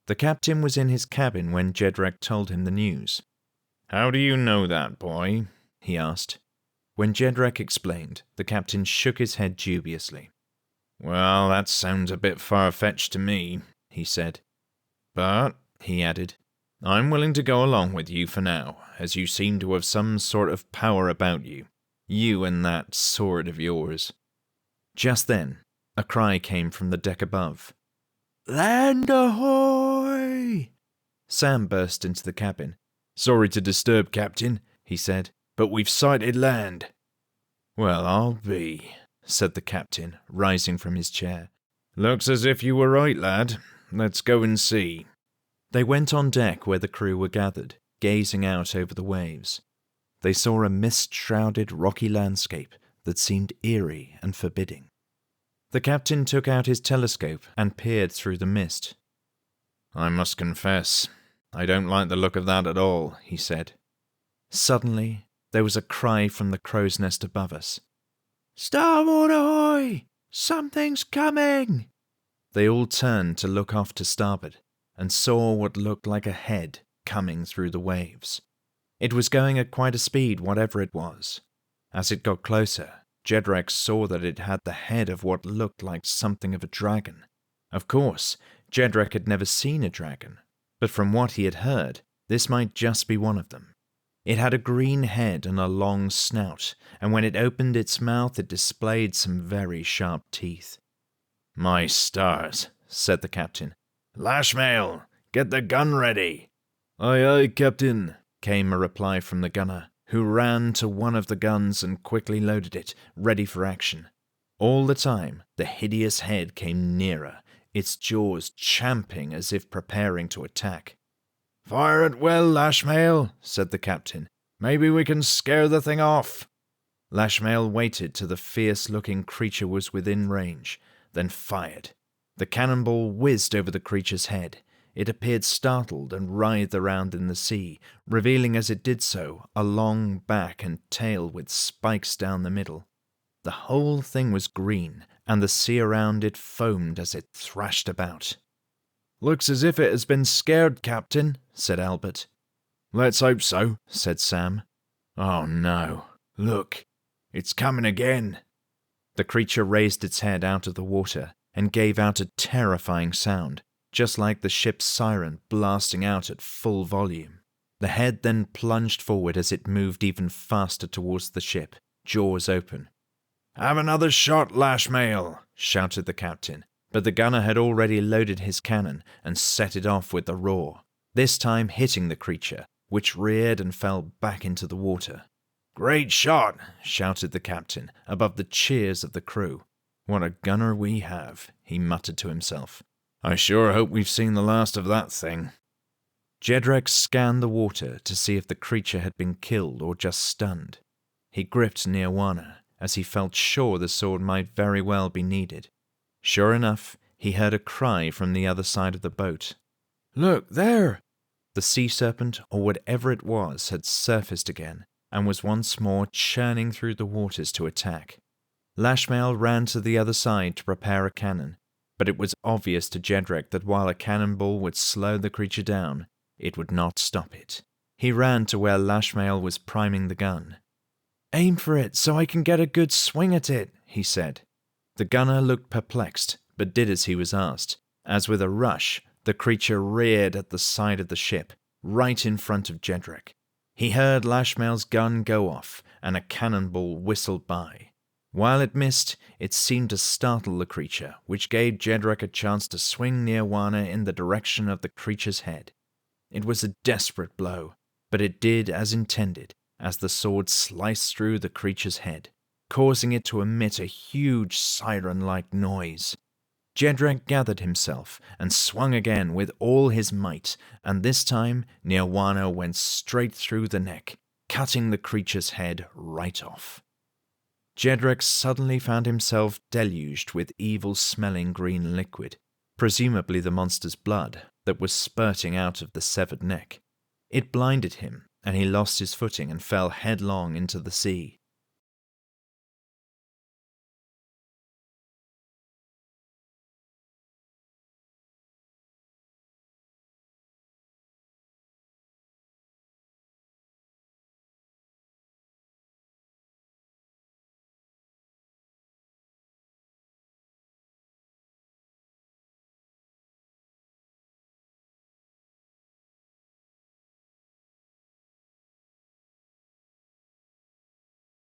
The captain was in his cabin when Jedrek told him the news. "How do you know that, boy?" he asked. When Jedrek explained, the captain shook his head dubiously. "Well, that sounds a bit far-fetched to me," he said. "But," he added, "I'm willing to go along with you for now, as you seem to have some sort of power about you. You and that sword of yours." Just then, a cry came from the deck above. "Land ahoy!" Sam burst into the cabin. "Sorry to disturb, Captain," he said, "but we've sighted land." "Well, I'll be," said the captain, rising from his chair. "Looks as if you were right, lad. Let's go and see." They went on deck where the crew were gathered, gazing out over the waves. They saw a mist-shrouded rocky landscape that seemed eerie and forbidding. The captain took out his telescope and peered through the mist. "I must confess, I don't like the look of that at all," he said. Suddenly, there was a cry from the crow's nest above us. "Starboard ahoy! Something's coming!" They all turned to look off to starboard and saw what looked like a head coming through the waves. It was going at quite a speed, whatever it was. As it got closer, Jedrek saw that it had the head of what looked like something of a dragon. Of course, Jedrek had never seen a dragon, but from what he had heard, this might just be one of them. It had a green head and a long snout, and when it opened its mouth it displayed some very sharp teeth. "My stars," said the captain. "Lashmail, get the gun ready." "Aye, aye, Captain," came a reply from the gunner, who ran to one of the guns and quickly loaded it, ready for action. All the time, the hideous head came nearer, its jaws champing as if preparing to attack. "Fire it well, Lashmail," said the captain. "Maybe we can scare the thing off." Lashmail waited till the fierce-looking creature was within range, then fired. The cannonball whizzed over the creature's head. It appeared startled and writhed around in the sea, revealing as it did so a long back and tail with spikes down the middle. The whole thing was green, and the sea around it foamed as it thrashed about. "Looks as if it has been scared, Captain," said Albert. "Let's hope so," said Sam. "Oh no, look, it's coming again." The creature raised its head out of the water and gave out a terrifying sound, just like the ship's siren blasting out at full volume. The head then plunged forward as it moved even faster towards the ship, jaws open. "Have another shot, Lashmail," shouted the captain, but the gunner had already loaded his cannon and set it off with a roar, this time hitting the creature, which reared and fell back into the water. "Great shot," shouted the captain, above the cheers of the crew. "What a gunner we have," he muttered to himself. "I sure hope we've seen the last of that thing." Jedrek scanned the water to see if the creature had been killed or just stunned. He gripped Nirwana, as he felt sure the sword might very well be needed. Sure enough, he heard a cry from the other side of the boat. "Look, there!" The sea serpent, or whatever it was, had surfaced again, and was once more churning through the waters to attack. Lashmail ran to the other side to prepare a cannon, but it was obvious to Jedrek that while a cannonball would slow the creature down, it would not stop it. He ran to where Lashmail was priming the gun. "Aim for it so I can get a good swing at it," he said. The gunner looked perplexed, but did as he was asked, as with a rush, the creature reared at the side of the ship, right in front of Jedrek. He heard Lashmail's gun go off, and a cannonball whistled by. While it missed, it seemed to startle the creature, which gave Jedrek a chance to swing Nirwana in the direction of the creature's head. It was a desperate blow, but it did as intended, as the sword sliced through the creature's head, causing it to emit a huge siren-like noise. Jedrek gathered himself and swung again with all his might, and this time Nirwana went straight through the neck, cutting the creature's head right off. Jedrek suddenly found himself deluged with evil-smelling green liquid, presumably the monster's blood, that was spurting out of the severed neck. It blinded him, and he lost his footing and fell headlong into the sea.